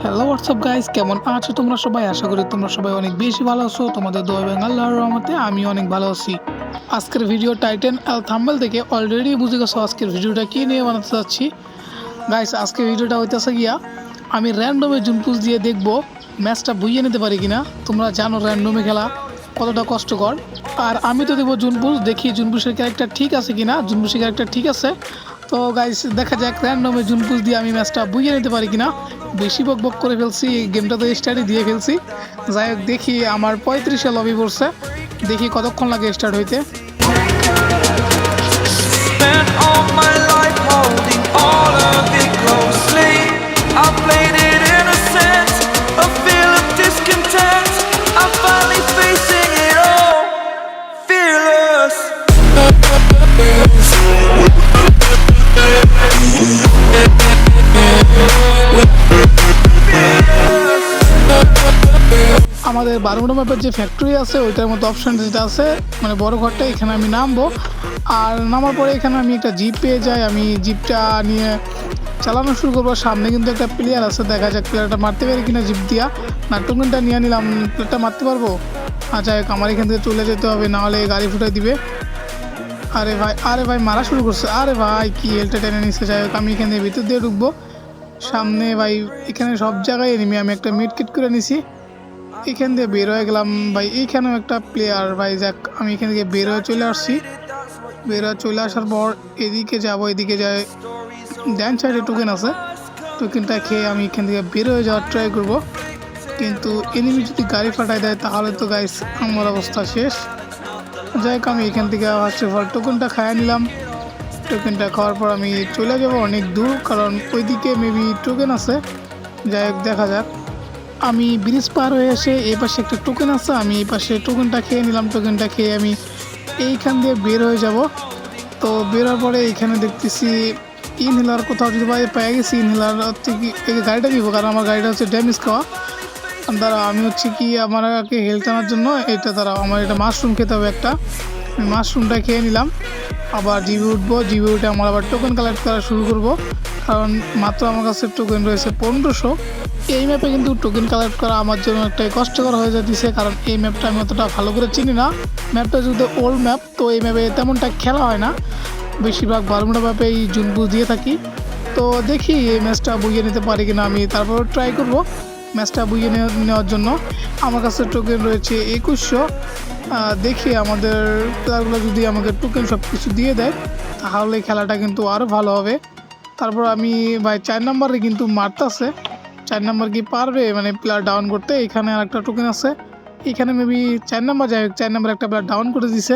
Hello WhatsApp guys, কেমন আছো তোমরা সবাই? আশা করি তোমরা সবাই অনেক বেশি ভালো আছো। তোমাদের দোয়া এবং আল্লাহর রহমতে আমি অনেক ভালো আছি। আজকের ভিডিও টাইটেল আর থাম্বনেল থেকে অলরেডি বুঝে গেছো আজকের ভিডিওটা কী নিয়ে বানাতে চাচ্ছি। গাইস, আজকের ভিডিওটা হইতেছে গিয়া আমি র্যান্ডমে জুনপুশ দিয়ে দেখবো ম্যাচটা বুঝিয়ে নিতে পারি কিনা। তোমরা জানো র্যান্ডমে খেলা কতটা কষ্টকর, আর আমি তো দেবো জুনপুশ, দেখি জুনপুশের ক্যারেক্টার ঠিক আছে কিনা। জুনপুশের ক্যারেক্টার ঠিক আছে তো গাইস দেখা যাক র্যান্ডমে জুনপুশ দিয়ে আমি ম্যাচটা বুঝিয়ে নিতে পারি কিনা। বেশি বক বক করে ফেলছি, গেমটা তো স্টার্টই দিয়ে ফেলছি। যাই হোক, দেখি আমার 35-এ লবি পড়ছে, দেখি কতক্ষণ লাগে স্টার্ট হইতে। Spent all my life holding all of it closely. I played it innocent, a feel of discontent. I'm finally facing it all, fearless. আমাদের 12 নম্বর ম্যাপের যে ফ্যাক্টরি আছে ওইটার মতো অপশান যেটা আছে, মানে বড় ঘরটা, এখানে আমি নামবো। আর নামার পরে এখানে আমি একটা জিপ পেয়ে যাই, আমি জিপটা নিয়ে চালানো শুরু করবো। সামনে কিন্তু একটা প্লেয়ার আছে, দেখা যাক প্লেয়ারটা মারতে পারি কিনা জিপ দিয়া। না, টোকেনটা নিয়ে নিলাম, প্লেয়ারটা মারতে পারবো। আচ্ছা, আমার এখান থেকে চলে যেতে হবে, নাহলে গাড়ি ফুটাই দিবে। আরে ভাই মারা শুরু করছে। আরে ভাই কি হেলটা টেনে নিচ্ছে। যাই হোক, আমি এখানে ভিতর দিয়ে ঢুকবো। সামনে ভাই এখানে সব জায়গায় এনিমি, আমি একটা মিড কিট করে নিছি। এখান দিয়ে বের হয়ে গেলাম ভাই, এইখানেও একটা প্লেয়ার। ভাই যাক, আমি এখান থেকে বের হয়ে চলে আসছি। বের হয়ে চলে আসার পর এদিকে যাব, এদিকে যাই ডান সাইডে টোকেন আছে, টোকেনটা খেয়ে আমি এখান থেকে বের হয়ে যাওয়ার ট্রাই করব। কিন্তু এনিমি যদি গাড়ি ফাটাই দেয় তাহলে তো গাইস আমার অবস্থা শেষ। যাই হোক, আমি এখান থেকে ফার্স্ট অফ অল টোকেনটা খাইয়ে নিলাম। টোকেনটা খাওয়ার পর আমি চলে যাব অনেক দূর, কারণ ওইদিকে মেবি টোকেন আছে। যাই হোক, দেখা যাক। আমি ব্রিজ পার হয়ে এসে এই পাশে একটা টোকেন আছে, আমি এই পাশে টোকেনটা খেয়ে নিলাম। টোকেনটা খেয়ে আমি এইখান দিয়ে বের হয়ে যাব। তো বেরোর পরে এইখানে দেখতেছি ইনহেলার কোথাও যদি পেয়ে গেছি। ইনহেলার হচ্ছে কি এই গাড়িটা নিবো, কারণ আমার গাড়িটা হচ্ছে ড্যামেজ খাওয়া। দাঁড়াও, আমি হচ্ছে কি আমাকে হেলথ আনার জন্য এটা দাঁড়াও, আমার এটা মাশরুম খেতে হবে একটা। আমি মাশরুমটা খেয়ে নিলাম। আবার জিবি উঠবো, জিবি উঠে আমার আবার টোকেন কালেক্ট করা শুরু করব, কারণ মাত্র আমার কাছে টোকেন রয়েছে 1500। এই ম্যাপে কিন্তু টোকেন কালেক্ট করা আমার জন্য একটাই কষ্টকর হয়ে যাচ্ছে, কারণ এই ম্যাপটা আমি অতটা ভালো করে চিনি না। ম্যাপটা যদি ওল্ড ম্যাপ, তো এই ম্যাপে তেমনটা খেলা হয় না, বেশিরভাগ বারমুডা ম্যাপে এই জুনপুশ দিয়ে থাকি। তো দেখি এই ম্যাচটা বুঝিয়ে নিতে পারি কিনা, আমি তারপর ট্রাই করব ম্যাচটা বুঝিয়ে নেওয়ার জন্য। আমার কাছে টোকেন রয়েছে 2100। দেখি আমাদের প্লেয়ারগুলো যদি আমাকে টোকেন সব কিছু দিয়ে দেয় তাহলে খেলাটা কিন্তু আরও ভালো হবে। তারপর আমি ভাই 4 নম্বরে কিন্তু মারতেছে। 4 নম্বর কি পারবে মানে প্লেয়ার ডাউন করতে? এখানে আরেকটা টোকেন আছে, এখানে মেবি 4 নম্বর। যাই হোক, 4 নম্বর একটা প্লেয়ার ডাউন করে দিছে।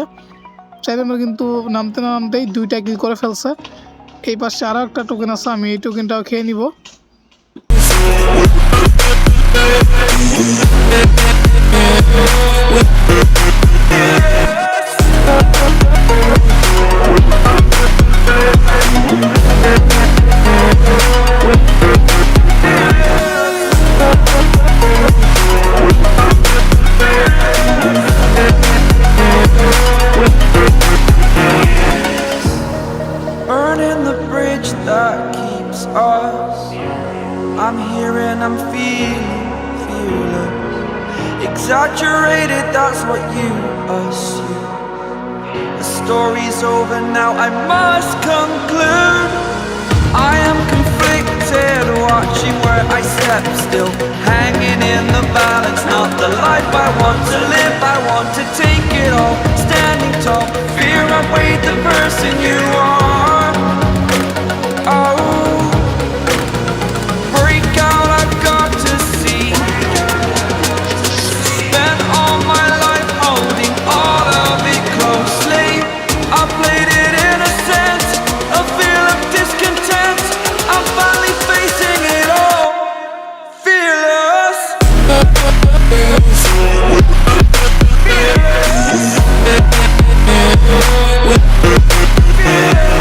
4 নম্বর কিন্তু নামতে না নামতেই 2টা কিল করে ফেলছে। এই পাশে আরও একটা টোকেন আছে, আমি এই টোকেনটাও খেয়ে নিব। Burning the bridge that keeps us. I'm here and I'm feeling fearless. Exaggerated, that's what you assume. The story's over now, I must conclude. I am conflicted, watching where I step still, hanging in the balance. Not the life I want to live, I want to take it all. Standing tall, fear outweighed the person you are. Oh, break out, I've got to see. Spent all my life holding all of it closely. I played it innocent, a feel of discontent. I'm finally facing it all, fearless. Fearless.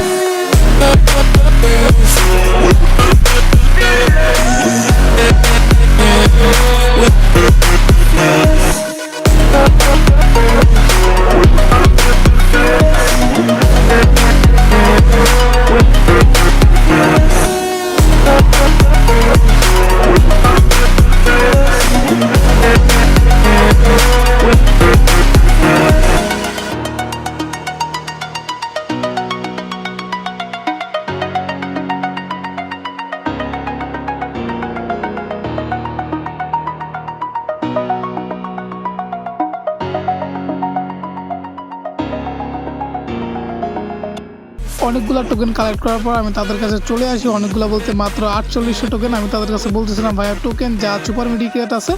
অনেকগুলো token collect করার পর আমি তাদের কাছে চলে আসি, অনেকগুলো বলতে মাত্র 4800 টোকেন। আমি তাদের কাছে বলতেছিলাম ভাইয়া টোকেন যা সুপার মেডিকেট আছে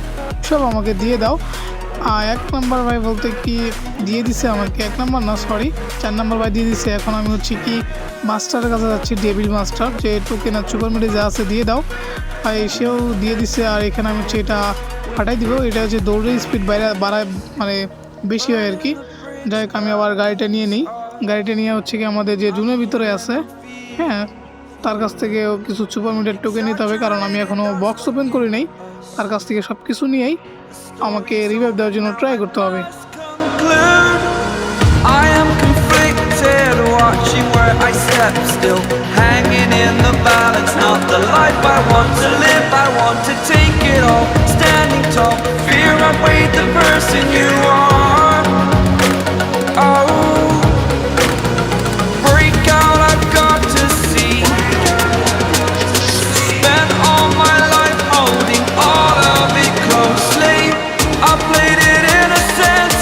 সব আমাকে দিয়ে দাও। 1 নাম্বার ভাই বলতে কি দিয়ে দিছে আমাকে, 1 নাম্বার না সরি 4 নাম্বার ভাই দিয়ে দিছে। এখন আমি হচ্ছে কি মাস্টারের কাছে যাচ্ছি, ডেভিল মাস্টার, যে টোকেন আর সুপার মেডি যা আছে দিয়ে দাও ভাই। সেও দিয়ে দিছে। আর এখানে আমি হচ্ছে এটা ফাটাই দিব, এটা হচ্ছে দৌড়ের স্পিড বাড়ায় মানে বেশি হয় আর কি। যাই হোক আমি আবার গাড়িটা নিয়ে নিই। গাড়িটা নিয়ে হচ্ছে কি আমাদের যে জুনের ভিতরে আছে, হ্যাঁ তার কাছ থেকে কিছু সুপার মিডিয়ার টোকেন নিতে হবে, কারণ আমি এখনও বক্স ওপেন করি নাই। তার কাছ থেকে সব কিছু নিয়েই আমাকে রিভাইভ দেওয়ার জন্য ট্রাই করতে হবে। I am conflicted, watching where I step still, hanging in the balance, not the life I want to live. I want to take it all, standing tall, fear I weighed the person you are. Oh, break out, I've got to see. Spent all my life holding all of it closely. I played it innocent,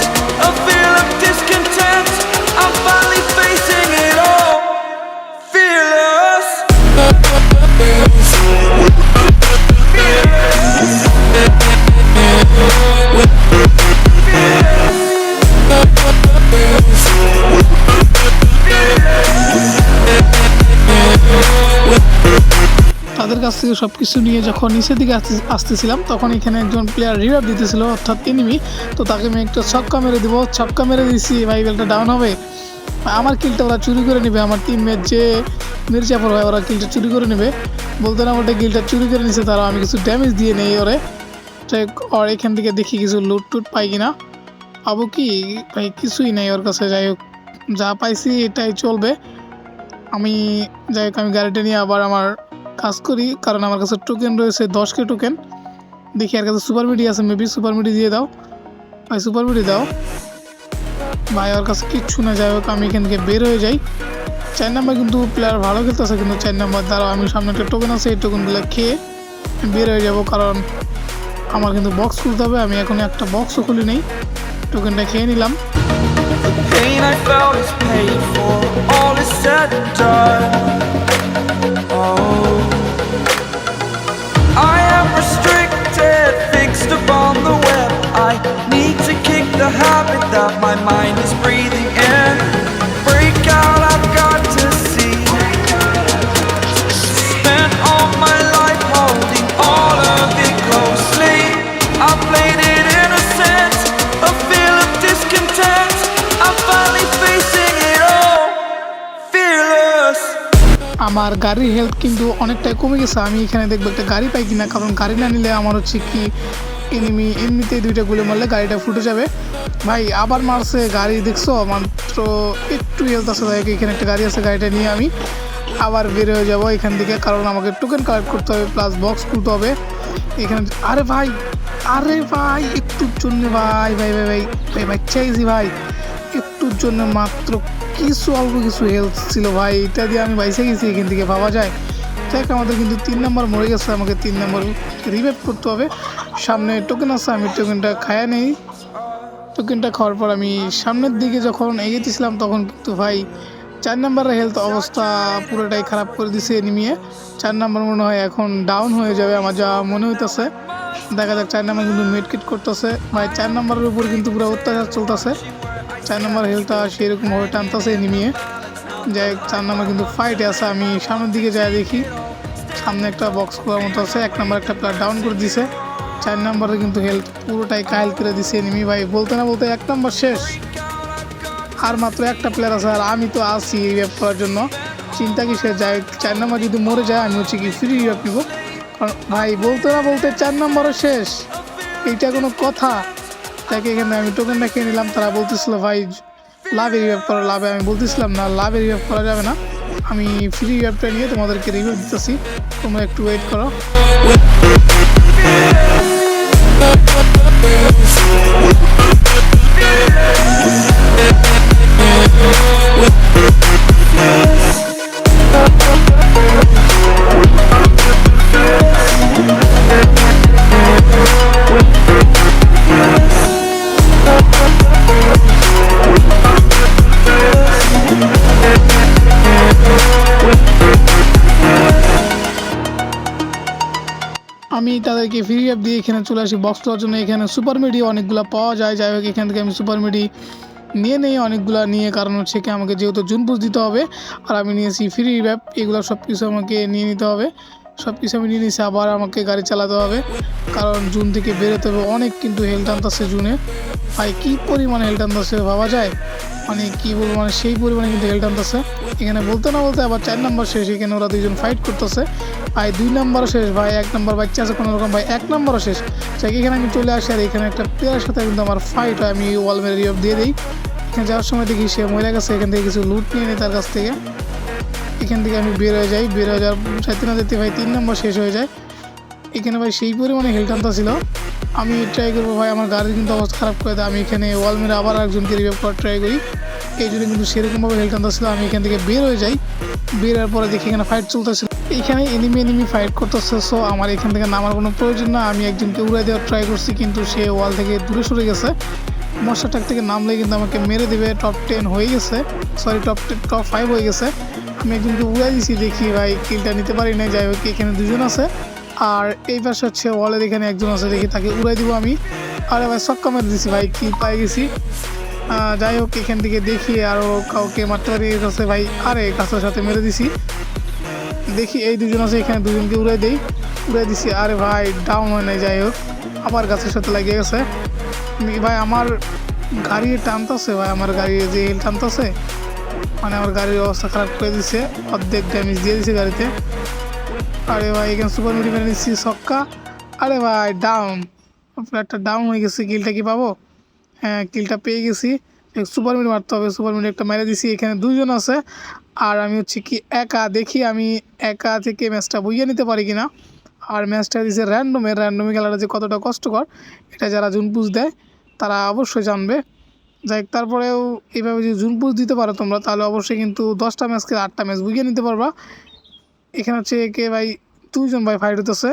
a feel of discontent. I'm finally facing it all, fearless. তাদের কাছ থেকে সব কিছু নিয়ে যখন নিচের দিকে আসতেছিলাম তখন এখানে একজন প্লেয়ার রিভাইভ দিতেছিল, অর্থাৎ এনিমি। তো তাকে আমি একটা ছক্কা মেরে দিব, ছক্কা মেরে দিছি ভাই, বেলটা ডাউন হবে। আমার কিলটা ওরা চুরি করে নেবে, আমার টিমমেট যে মির্জাফর ভাই ওরা কিলটা চুরি করে নেবে। বলতে না বলতে কিলটা চুরি করে নিছে তারা, আমি কিছু ড্যামেজ দিয়ে নেই ওরে। আর এখান থেকে দেখি কিছু লুট টুট পাই কিনা। পাবো কি ভাই, কিছুই নেই ওর কাছে। যাই হোক যা পাইছি এটাই চলবে। আমি যাই হোক আমি গাড়িটা নিয়ে আবার আমার কাজ করি, কারণ আমার কাছে টোকেন রয়েছে 10কে টোকেন। দেখি আর কাছে সুপার মিডি আছে, মেবি সুপার মিডি দিয়ে দাও ভাই, সুপার মিডি দাও ভাই। ওর কাছে কিচ্ছু না। যাই হোক আমি এখান থেকে বের হয়ে যাই। 4 নাম্বার কিন্তু প্লেয়ার ভালো খেলতেছে, কিন্তু 4 নাম্বার দ্বারা আমি সামনে একটা টোকেন আছে, এই টোকেনগুলো খেয়ে বের হয়ে যাব, কারণ আমার কিন্তু বক্স খুলতে হবে। আমি এখন একটা বক্সও খুলি নেই, টোকেনটা খেয়ে নিলাম। The pain I felt is paid for, all is said and done. Oh, I am restricted, fixed upon the web. I need to kick the habit that my mind is breathing in. Break out, I've got to see. Spent all my life holding all of it closely. I played it innocent, a feel of discontent. I'm finally facing it all, fearless. আমার গাড়ির health কিন্তু অনেকটাই কমে গেছে। আমি এখানে দেখবো একটা গাড়ি পাই কিনা, কারণ গাড়ি না নিলে আমার হচ্ছে কি এমনিতেই 2টা গুলি মারলে গাড়িটা ফুটে যাবে। ভাই আবার মারছে গাড়ি, দেখছো মাত্র একটু হেলথ আছে। তাই এখানে একটা গাড়ি আছে, গাড়িটা নিয়ে আমি আবার বের হয়ে যাবো এখান থেকে, কারণ আমাকে টোকেন কালেক্ট করতে হবে প্লাস বক্স খুলতে হবে এখানে। আরে ভাই একটুর জন্য ভাই ভাই ভাই ভাই ভাই ভাই চাইছি ভাই, একটুর জন্য মাত্র অল্প কিছু হেলথ ছিল ভাই, এটা দিয়ে আমি বাইসে গেছি এখান থেকে, ভাবা যায়। দেখ আমাদের কিন্তু 3 নাম্বার মরে গেছে, আমাকে 3 নাম্বার রিভাইভ করতে হবে। সামনে টোকেন আছে, আমি টোকেনটা খায়া নেই। টোকেনটা খাওয়ার পর আমি সামনের দিকে যখন এগিয়েছিলাম তখন কিন্তু ভাই 4 নাম্বারের হেলথ অবস্থা পুরোটাই খারাপ করে দিছে এনিমিয়ে। 4 নাম্বার মনে হয় এখন ডাউন হয়ে যাবে আমার যা মনে হইতেছে। দেখা যাক, 4 নাম্বার কিন্তু মেডকিট করতেছে ভাই। 4 নাম্বারের উপর কিন্তু পুরো অত্যাচার চলতেছে। 4 নাম্বার হেলথটা সেরকমভাবে টানতেছে এনিমিয়ে। যাই হোক 4 নাম্বার কিন্তু ফাইটে আছে। আমি সামনের দিকে যাই দেখি, সামনে একটা বক্স করার মতো আছে। 1 নাম্বার একটা প্লেয়ার ডাউন করে দিছে। 4 নাম্বারে কিন্তু হেলথ পুরোটাই কাইল করে দিছে এনিমি ভাই। বলতে না বলতে 1 নাম্বার শেষ, আর মাত্র একটা প্লেয়ার আছে, আর আমি তো আছি রিভাইভ করার জন্য। চিন্তা কিসের? যাই 4 নাম্বার যদি মরে যায় আমি হচ্ছে কি ফ্রি রিভাইভ নিব, কারণ ভাই বলতে না বলতে 4 নাম্বারও শেষ। এইটা কোনো কথা? তাকে এখানে আমি টোকেনটা খেয়ে নিলাম। তারা বলতেছিল ভাই লাভে রিভাইভ করা, লাভে। আমি বলতেছিলাম না, লাভে রিভাইভ করা যাবে না, আমি ফ্রি রিভাইভটা নিয়ে তোমাদেরকে রিভাইভ দিতেছি, তোমরা একটু ওয়েট করো। তোমাদেরকে ফ্রি অ্যাপ দিয়ে এখানে চলে আসি বক্স দেওয়ার জন্য। এখানে সুপার মিডি অনেকগুলো পাওয়া যায়, যাই হোক এখান থেকে আমি সুপার মিডি নিয়ে নেই অনেকগুলো নিয়ে, কারণ হচ্ছে কি আমাকে যেহেতু জুন পুষ দিতে হবে আর আমি নিয়েছি ফ্রি অ্যাপ, এগুলো সব কিছু আমাকে নিয়ে নিতে হবে। সব কিছু আমি নিয়ে নিয়েছি, আবার আমাকে গাড়ি চালাতে হবে কারণ জুন থেকে বেরোতে হবে। অনেক কিন্তু হেল টানতেছে জুনে ভাই, কী পরিমাণে হেল টানতেছে ভাবা যায়, মানে কী বলবো, মানে সেই পরিমাণে কিন্তু হেল টানতেছে। এখানে বলতে না বলতে আবার 4 নম্বর শেষ, এখানে ওরা দুইজন ফাইট করতেছে ভাই। 2 নম্বরও শেষ ভাই, 1 নম্বর বাচ্চা আছে কোনো রকম ভাই, 1 নম্বরও শেষ। যাই এখানে আমি চলে আসি আর এখানে একটা প্লেয়ারের সাথে কিন্তু আমার ফাইট হয়, আমি ওয়াল মেরে রিঅফ দিয়ে দিই। এখানে যাওয়ার সময় দেখি সে মরে গেছে, এখান থেকে কিছু লুট নিয়ে নিই তার কাছ থেকে। এখান থেকে আমি বের হয়ে যাই, বের হয়ে যাওয়ার যেতে না যেতে ভাই 3 নম্বর শেষ হয়ে যায়। এখানে ভাই সেই পরিমাণে হেল টানতা ছিল, আমি ট্রাই করবো ভাই, আমার গাড়ির কিন্তু অবস্থা খারাপ করে দেয়। আমি এখানে ওয়াল মেরে আবার একজনকে রিভাইভ করার ট্রাই করি, এই জন্য কিন্তু সেরকমভাবে হেল টানতা ছিল। আমি এখান থেকে বের হয়ে যাই, বের হওয়ার পরে দেখি এখানে ফাইট চলতেছিল, এইখানে এনিমি ফাইট করতেছে। সো আমার এখান থেকে নামার কোনো প্রয়োজন না, আমি একজনকে উড়াই দেওয়ার ট্রাই করছি কিন্তু সে ওয়াল থেকে দূরে সরে গেছে। মশা ট্যাক থেকে নামলে কিন্তু আমাকে মেরে দেবে। টপ 10 হয়ে গেছে, সরি টপ 5 হয়ে গেছে। আমি একজনকে উড়াই দিছি, দেখি ভাই কিলটা নিতে পারি না। যাই হোক এখানে দুজন আছে আর এই পাশে হচ্ছে ওয়ালের এখানে একজন আছে, দেখি তাকে উড়াই দিব আমি। আরে ভাই ছক্কা মেরে দিছি ভাই, কিল পাই গেছি। যাই হোক এখান থেকে দেখি আরও কাউকে মারতে পারি আছে ভাই, আরে গাছের সাথে মেরে দিছি। দেখি এই দুজন আছে, এখানে দুজনকে উড়াই দিছি। আরে ভাই ডাউন হয় নাই, যাই হোক আবার গাছের সাথে লাগিয়ে গেছে ভাই। আমার গাড়ি টানতেছে ভাই, আমার গাড়ি যে হিল টানতেছে, মানে আমার গাড়ির অবস্থা খারাপ করে দিছে, অর্ধেক ড্যামেজ দিয়ে দিছে গাড়িতে। আরে ভাই এখানে সুপার মিডি মেরে নিচ্ছি ছক্কা। আরে ভাই ডাউন, একটা ডাউন হয়ে গেছে, কিলটা কি পাবো? হ্যাঁ কিলটা পেয়ে গেছি। সুপার মিডি মারতে হবে, সুপার মিডি একটা মেরে দিছি। এখানে দুজন আছে আর আমি হচ্ছে কি একা, দেখি আমি একা থেকে ম্যাচটা বইয়ে নিতে পারি কিনা। আর ম্যাচটা দিছে র্যান্ডমে খেলাটা যে কতটা কষ্টকর এটা যারা জুন পুষ দেয় তারা অবশ্যই জানবে। যাই তারপরেও এইভাবে যদি জুন পুষ দিতে পারো তোমরা, তাহলে অবশ্যই কিন্তু 10টা ম্যাচ খেলে 8টা ম্যাচ বুঝিয়ে নিতে পারবা। এখানে হচ্ছে কে ভাই, 2জন ভাই ফাইট হতেছে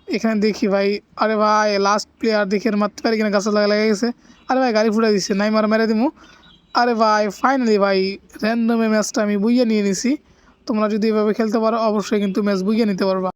এখানে দেখি ভাই। আরে ভাই লাস্ট প্লেয়ার দেখে মারতে পারি কিনা, গাছে লেগে গেছে। আরে ভাই গাড়ি ফুটাই দিচ্ছে, নাই মেরে দিমু। আরে ভাই ফাইনালি ভাই র্যান্ডমে ম্যাচটা আমি বুঝিয়ে নিয়ে নিছি। তোমরা যদি এভাবে খেলতে পারো অবশ্যই কিন্তু ম্যাচ বুঝিয়ে নিতে পারবা।